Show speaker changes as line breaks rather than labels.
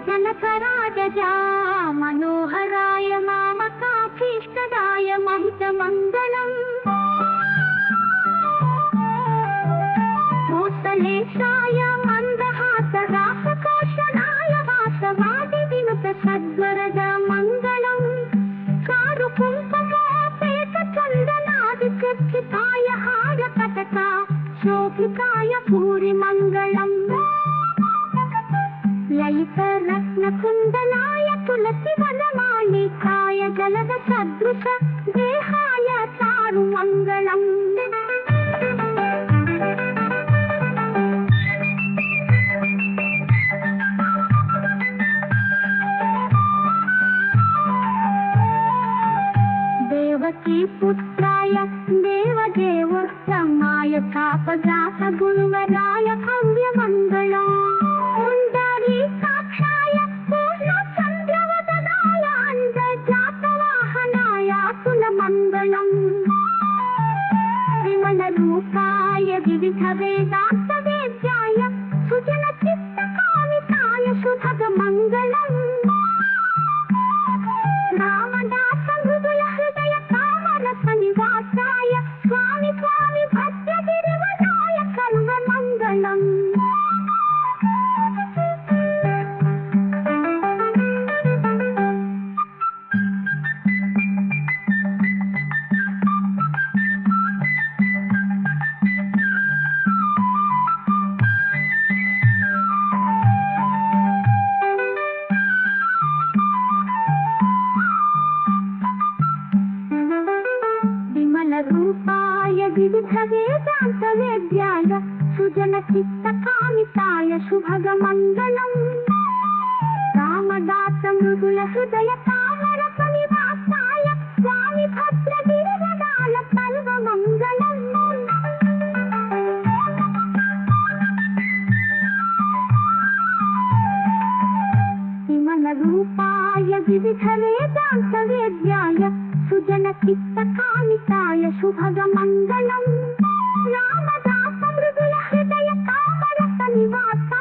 जनकराजजा Manoharrai मामकाभीष्टदाय महितमङ्गलम् भूतलेशाय मन्दहासरासकोशनाय वासवादिविनुतसद्वरद Mangalam चारुकुङ्कुमोपेतचन्दनादिकृत्थिताय हारकटका शोभिताय भूरिमङ्गलम् ललितरत्नकुण्डलाय तुलसीवनमालिकाय जलदसदृश देहाय चारुमङ्गलम् देवकीपुत्राय देवदेवोत्तमाय तापजातगुरुवराय भव्यमङ्गलम् पुण्डरीकाक्षाय पूर्णचन्द्रवदनाय अन्तर्जातवाहनाय अतुलमङ्गलम् विमलरूपाय विविधवेदान्तवेद्याय सुजनचित्तकामिताय सुभगमङ्गलम् निवासाय Swami Swami भद्रगिरिवराय सर्वमङ्गलम् रूपाय विविधवेदान्तवेद्याय सुजनचित्तकामिताय शुभगमङ्गलम् रामदासमृदुलहृदय तामरसनिवासाय Swami भद्रगिरिवराय सर्वमङ्गलम् विमलरूपाय विविधवेदान्तवेद्याय सुजनचित्तकामिताय शुभगमङ्गलम् रामदासमृदुलहृदय तामरसनिवासाय